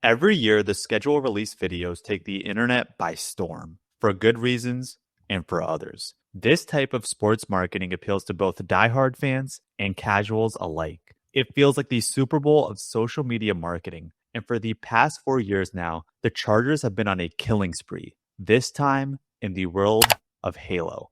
Every year, the schedule release videos take the internet by storm, for good reasons and for others. This type of sports marketing appeals to both diehard fans and casuals alike. It feels like the Super Bowl of social media marketing, and for the past 4 years now, the Chargers have been on a killing spree, this time in the world of Halo.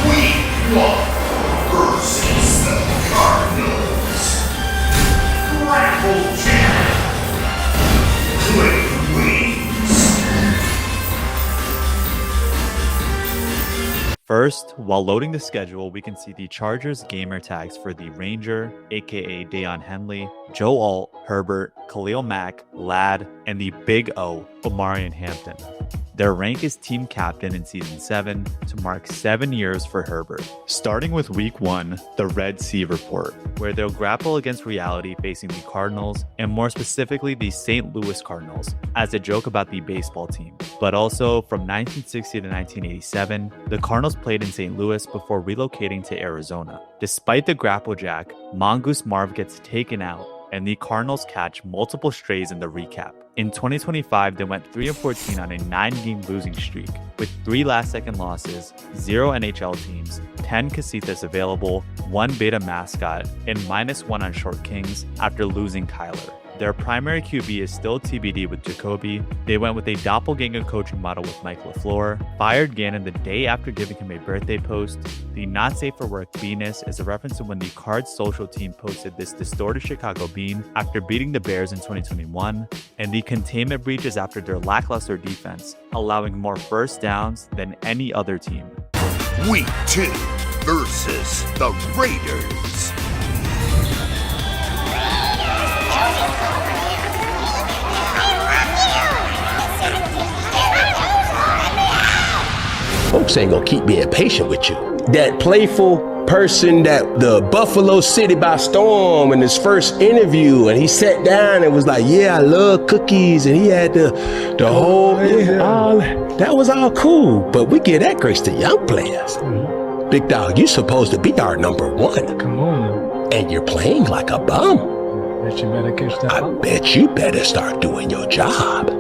Week 1 versus the Cardinals. Grapple Jam. Click wings. First, while loading the schedule, we can see the Chargers gamer tags for the Ranger, aka Deion Henley, Joe Alt, Herbert, Khalil Mack, Ladd, and the Big O, Omarion Hampton. Their rank is team captain in Season 7 to mark 7 years for Herbert. Starting with Week 1, the Red Sea Report, where they'll grapple against reality facing the Cardinals, and more specifically the St. Louis Cardinals, as a joke about the baseball team. But also, from 1960 to 1987, the Cardinals played in St. Louis before relocating to Arizona. Despite the grapple jack, Mongoose Marv gets taken out, and the Cardinals catch multiple strays in the recap. In 2025, they went 3-14 on a 9-game losing streak, with 3 last-second losses, 0 NHL teams, 10 casitas available, 1 beta mascot, and -1 on Short Kings after losing Kyler. Their primary QB is still TBD with Jacoby. They went with a doppelganger coaching model with Mike LaFleur, fired Gannon the day after giving him a birthday post. The not safe for work Beaness is a reference to when the Cards social team posted this distorted Chicago bean after beating the Bears in 2021, and the containment breach is after their lackluster defense, allowing more first downs than any other team. Week 2 versus the Raiders. Folks ain't gonna keep being patient with you. That playful person that the Buffalo City by storm in his first interview, and he sat down and was like, yeah, I love cookies, and he had the whole, that was all cool, but we give that grace to young players. Big dog, you supposed to be our number 1. Come on. And you're playing like a bum. Bet you better catch that. I bet you better start doing your job.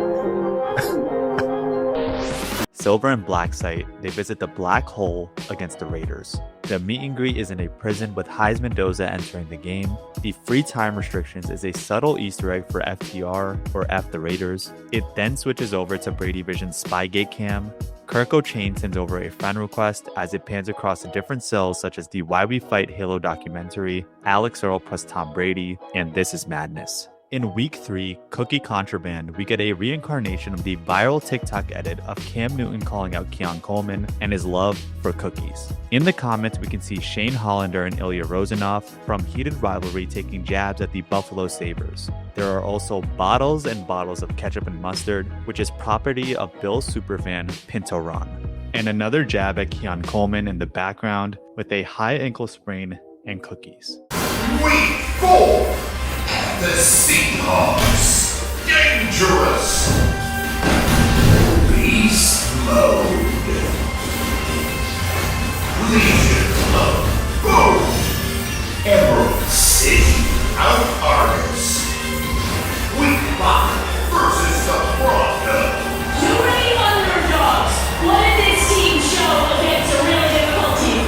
Silver and Black site, they visit the Black Hole against the Raiders. The meet and greet is in a prison with Heis Mendoza entering the game. The free time restrictions is a subtle Easter egg for FTR, or F the Raiders. It then switches over to Brady Vision's Spygate cam. Kirk O'Chain sends over a friend request as it pans across the different cells such as the Why We Fight Halo documentary, Alex Earl plus Tom Brady, and This Is Madness. In Week 3, Cookie Contraband, we get a reincarnation of the viral TikTok edit of Cam Newton calling out Keon Coleman and his love for cookies. In the comments, we can see Shane Hollander and Ilya Rozanov from Heated Rivalry taking jabs at the Buffalo Sabres. There are also bottles and bottles of ketchup and mustard, which is property of Bill's superfan Pinto Ron. And another jab at Keon Coleman in the background with a high ankle sprain and cookies. Week 4. The Seahawks. Dangerous. Beast mode. Legion of Boom. Emerald City of Artists. Week 5 versus the Broncos. Too many underdogs. What did this team show against a really difficult team?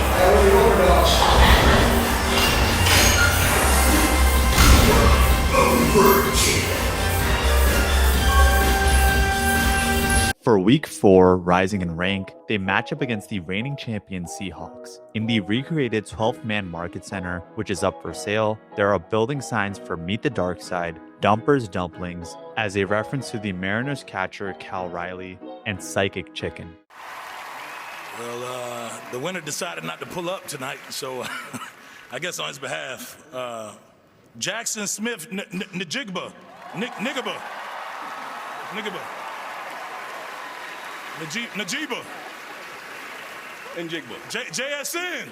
For Week 4, rising in rank, they match up against the reigning champion Seahawks. In the recreated 12-man market center, which is up for sale, there are building signs for Meet the Dark Side, Dumpers Dumplings, as a reference to the Mariners catcher Cal Riley, and Psychic Chicken. Well, the winner decided not to pull up tonight, so I guess on his behalf, Jackson Smith Najigba, Nigaba, Najiba, and Jigba, JSN.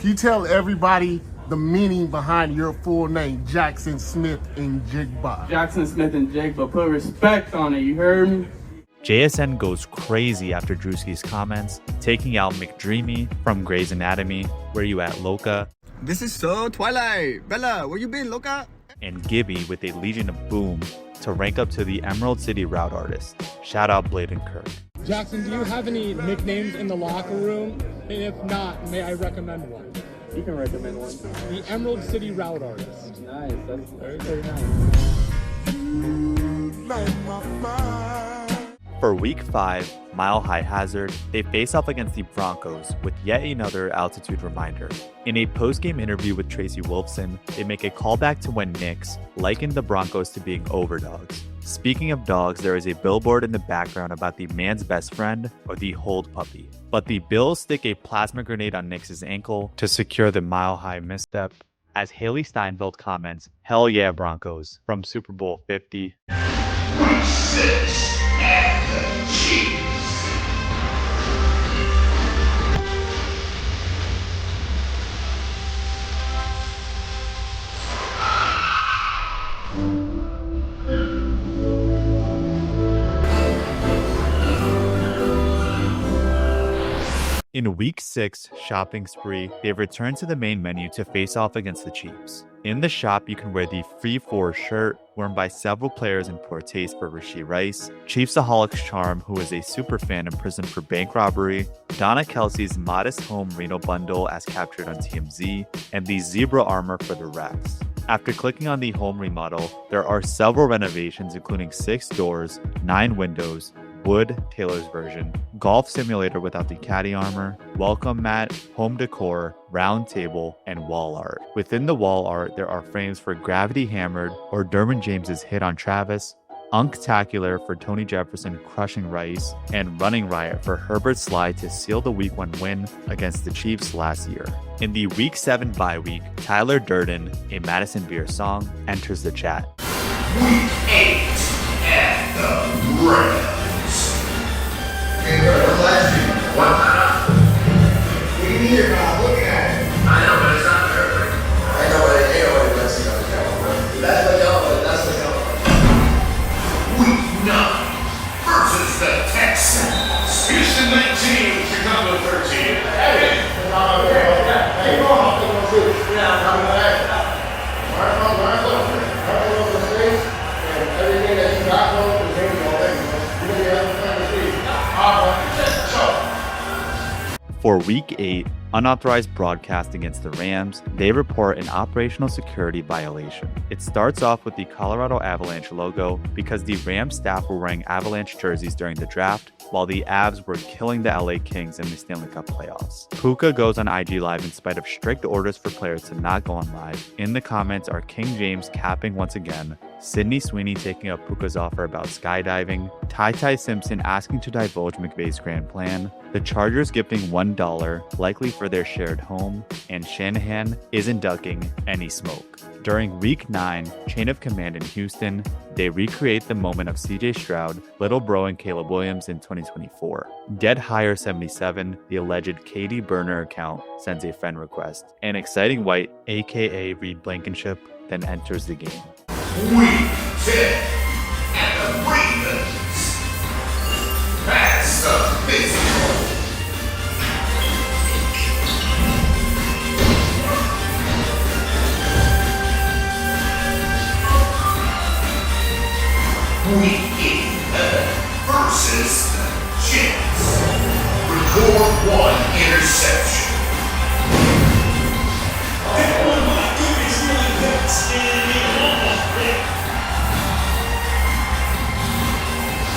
Can you tell everybody the meaning behind your full name, Jackson Smith and Jigba? Jackson Smith and Jigba, put respect on it, you heard me? JSN goes crazy after Drewski's comments, taking out McDreamy from Grey's Anatomy, Where You At, Loca? This is so Twilight. Bella, where you been, Loca? And Gibby with a Legion of Boom to rank up to the Emerald City route artist. Shout out Bladen Kirk. Jackson, do you have any nicknames in the locker room? And if not, may I recommend one? You can recommend one. The Emerald City route artist. Nice, that's very, very nice. For Week 5, Mile High Hazard, they face off against the Broncos with yet another altitude reminder. In a post-game interview with Tracy Wolfson, they make a callback to when Knicks likened the Broncos to being overdogs. Speaking of dogs, there is a billboard in the background about the man's best friend or the hold puppy. But the Bills stick a plasma grenade on Knicks' ankle to secure the Mile High misstep. As Haley Steinfeld comments, "Hell yeah, Broncos," from Super Bowl 50. Week 6 at the Chiefs. In Week 6 shopping spree, they've returned to the main menu to face off against the Chiefs. In the shop, you can wear the Free 4 shirt worn by several players in poor taste for Rashee Rice, Chiefsaholics Charm, who is a super fan imprisoned for bank robbery, Donna Kelsey's modest home Reno bundle as captured on TMZ, and the zebra armor for the Rex. After clicking on the home remodel, there are several renovations including 6 doors, 9 windows, wood, Taylor's version, golf simulator without the caddy armor, welcome mat, home decor, round table, and wall art. Within the wall art, there are frames for Gravity Hammered or Derwin James's hit on Travis, Unctacular for Tony Jefferson crushing Rice, and Running Riot for Herbert's slide to seal the Week 1 win against the Chiefs last year. In the Week 7 bye week, Tyler Durden, a Madison Beer song, enters the chat. Week 8 at the Rams. Hey, bro, relax you. What? What do you mean you're not looking at it? I know, but it's not perfect. I know, but it ain't always blessing on the camera, bro. That's what y'all. Week 9 versus the Texans. Houston 19, Chicago 13. Hey, For Week 8, unauthorized broadcast against the Rams, they report an operational security violation. It starts off with the Colorado Avalanche logo because the Rams staff were wearing Avalanche jerseys during the draft, while the Avs were killing the LA Kings in the Stanley Cup playoffs. Puka goes on IG Live in spite of strict orders for players to not go on live. In the comments are King James capping once again, Sydney Sweeney taking up Puka's offer about skydiving, Ty Simpson asking to divulge McVay's grand plan, the Chargers gifting $1, likely for their shared home, and Shanahan isn't ducking any smoke. During Week 9, Chain of Command in Houston, they recreate the moment of CJ Stroud, Little Bro, and Caleb Williams in 2024. Dead Hire 77, the alleged Katie Burner account, sends a friend request. An exciting white, aka Reed Blankenship, then enters the game. Week 10 at the Ravens. That's the physical. Week 11 versus the Jets. Record 1 interception. Oh my goodness, really hurts.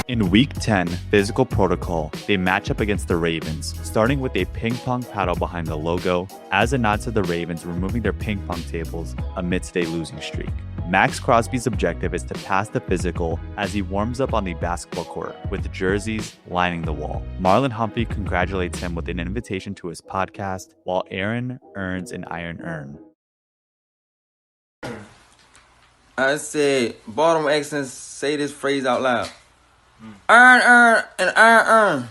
In Week 10, Physical Protocol, they match up against the Ravens, starting with a ping pong paddle behind the logo, as a nod to the Ravens removing their ping pong tables amidst a losing streak. Max Crosby's objective is to pass the physical as he warms up on the basketball court, with jerseys lining the wall. Marlon Humphrey congratulates him with an invitation to his podcast, while Aaron earns an iron urn. I said, bottom accents, say this phrase out loud. Iron, and iron.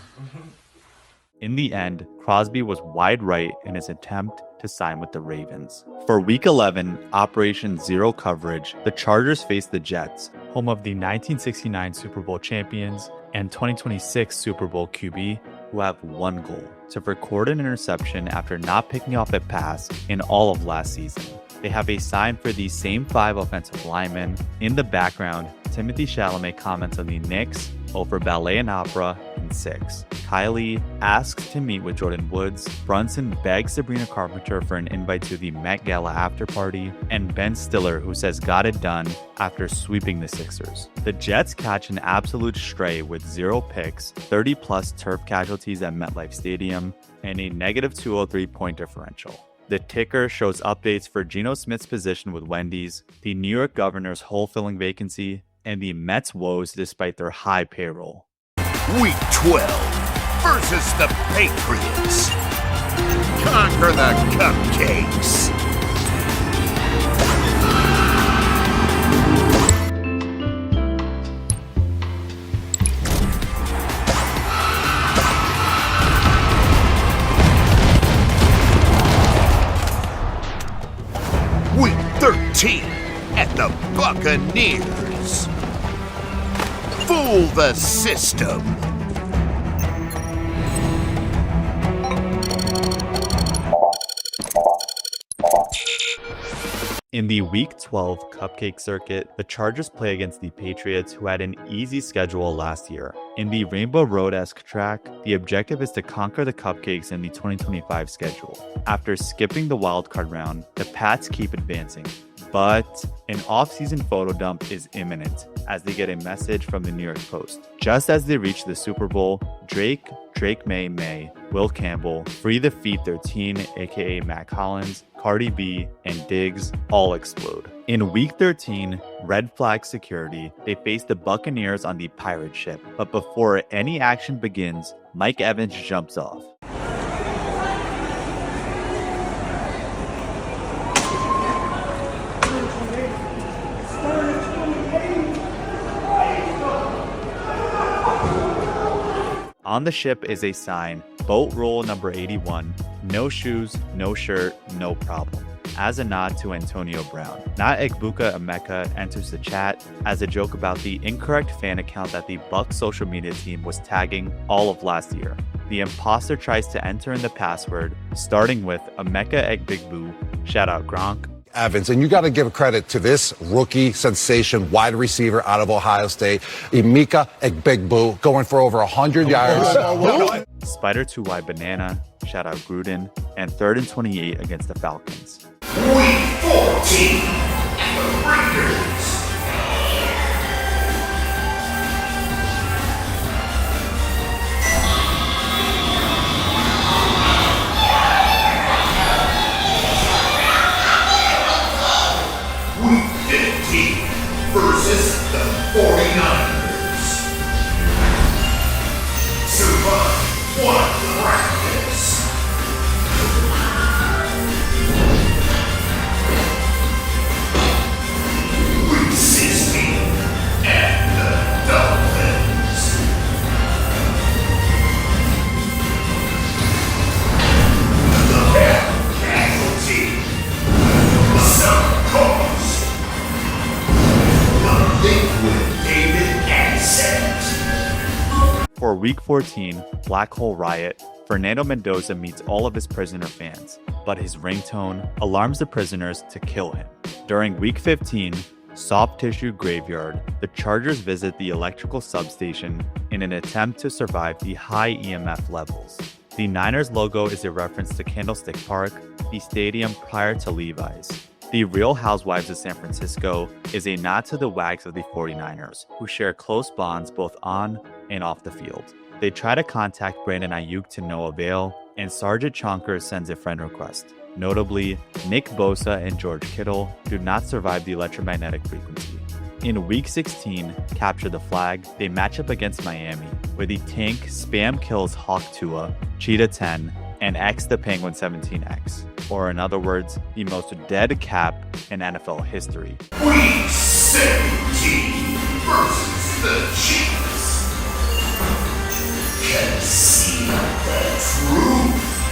In the end, Crosby was wide right in his attempt to sign with the Ravens. For Week 11, Operation Zero Coverage, the Chargers faced the Jets, home of the 1969 Super Bowl champions and 2026 Super Bowl QB, who have one goal: to record an interception after not picking off a pass in all of last season. They have a sign for these same 5 offensive linemen. In the background, Timothy Chalamet comments on the Knicks over ballet and opera in 6. Kylie asks to meet with Jordan Woods. Brunson begs Sabrina Carpenter for an invite to the Met Gala after party. And Ben Stiller, who says got it done after sweeping the Sixers. The Jets catch an absolute stray with 0 picks, 30-plus turf casualties at MetLife Stadium, and a negative 203 point differential. The ticker shows updates for Geno Smith's position with Wendy's, the New York Governor's hole-filling vacancy, and the Mets' woes despite their high payroll. Week 12 versus the Patriots. Conquer the cupcakes. Week 13 at the Buccaneers. Fool the system. In the Week 12 Cupcake Circuit, the Chargers play against the Patriots, who had an easy schedule last year. In the Rainbow Road-esque track, the objective is to conquer the Cupcakes in the 2025 schedule. After skipping the wildcard round, the Pats keep advancing. But an off-season photo dump is imminent as they get a message from the New York Post. Just as they reach the Super Bowl, Drake May, Will Campbell, Free the Feet 13, aka Matt Collins, Cardi B, and Diggs all explode. In Week 13, Red Flag Security, they face the Buccaneers on the pirate ship. But before any action begins, Mike Evans jumps off. On the ship is a sign, boat rule number 81, no shoes, no shirt, no problem, as a nod to Antonio Brown. Not Egbuka Emeka enters the chat as a joke about the incorrect fan account that the Bucs social media team was tagging all of last year. The imposter tries to enter in the password, starting with Emeka Egbigbu, shout out Gronk, Evans, and you got to give credit to this rookie sensation wide receiver out of Ohio State, Emeka Egbigbu, going for over 100 yards. Spider 2Y Banana, shout out Gruden, and 3rd and 28 against the Falcons. Week 14 at the Raiders. Week 15 versus the 49ers. Survive one practice. Week 16 at the Dolphins. The casualty. Some cause. For Week 14, Black Hole Riot, Fernando Mendoza meets all of his prisoner fans, but his ringtone alarms the prisoners to kill him. During Week 15, Soft Tissue Graveyard, the Chargers visit the electrical substation in an attempt to survive the high EMF levels. The Niners logo is a reference to Candlestick Park, the stadium prior to Levi's. The Real Housewives of San Francisco is a nod to the Wags of the 49ers, who share close bonds both on and off the field. They try to contact Brandon Ayuk to no avail, and Sergeant Chonkers sends a friend request. Notably, Nick Bosa and George Kittle do not survive the electromagnetic frequency. In Week 16, Capture the Flag, they match up against Miami, where the Tank spam kills Hawk Tua, Cheetah 10, and X the Penguin 17X, or in other words, the most dead cap in NFL history. Week 17 versus the Chiefs. Conceal the truth.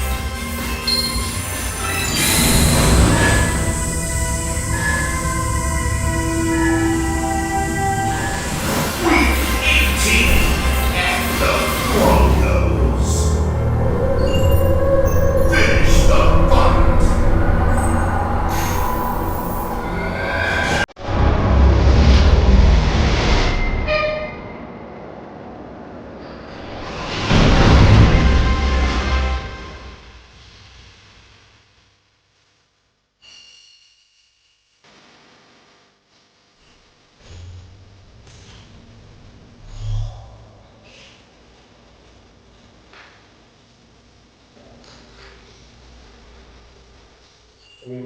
In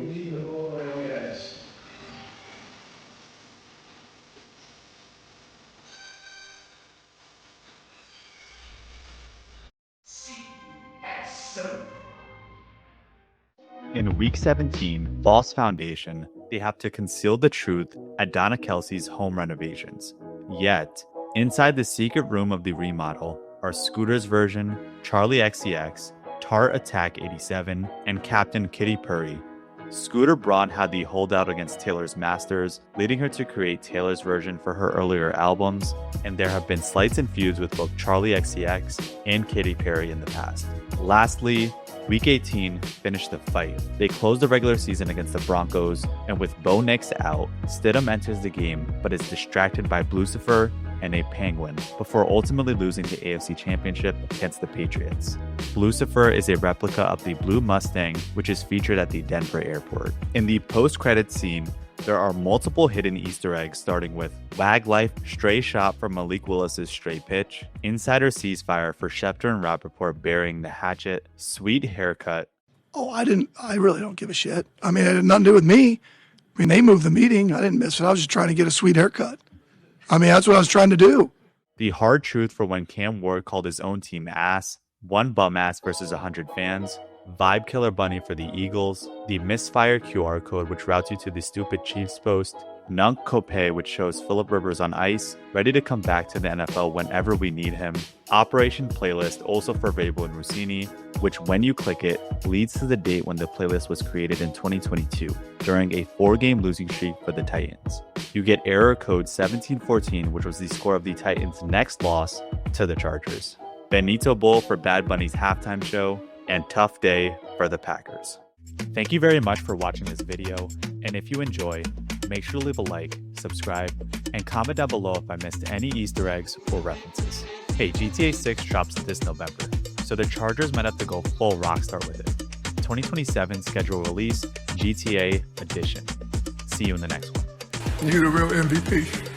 Week 17, Boss Foundation, they have to conceal the truth at Donna Kelsey's home renovations. Yet, inside the secret room of the remodel are Scooter's version, Charlie XCX, Tart Attack 87, and Captain Kitty Purry. Scooter Braun had the holdout against Taylor's masters, leading her to create Taylor's version for her earlier albums, and there have been slights and feuds with both Charlie XCX and Katy Perry in the past. Lastly, Week 18 finished the fight. They closed the regular season against the Broncos, and with Bo Nix out, Stidham enters the game but is distracted by Lucifer and a penguin before ultimately losing the AFC Championship against the Patriots. Lucifer is a replica of the Blue Mustang, which is featured at the Denver airport. In the post-credits scene, there are multiple hidden Easter eggs, starting with Wag Life stray shot from Malik Willis's stray pitch, Insider Ceasefire for Schefter and Rappaport burying the hatchet, Sweet Haircut. Oh, I really don't give a shit. I mean, it had nothing to do with me. I mean, they moved the meeting. I didn't miss it. I was just trying to get a sweet haircut. I mean, that's what I was trying to do. The hard truth for when Cam Ward called his own team ass, one bum ass versus 100 fans, Vibe Killer Bunny for the Eagles, the Misfire QR code which routes you to the stupid Chiefs post, Nunk Cope which shows Phillip Rivers on ice, ready to come back to the NFL whenever we need him, Operation Playlist also for Vrabel and Rossini, which when you click it, leads to the date when the playlist was created in 2022, during a 4-game losing streak for the Titans. You get error code 1714, which was the score of the Titans' next loss to the Chargers. Benito Bull for Bad Bunny's halftime show, and Tough Day for the Packers. Thank you very much for watching this video, and if you enjoy, make sure to leave a like, subscribe, and comment down below if I missed any Easter eggs or references. Hey, GTA 6 drops this November, so the Chargers might have to go full Rockstar with it. 2027 schedule release, GTA Edition. See you in the next one. You're the real MVP.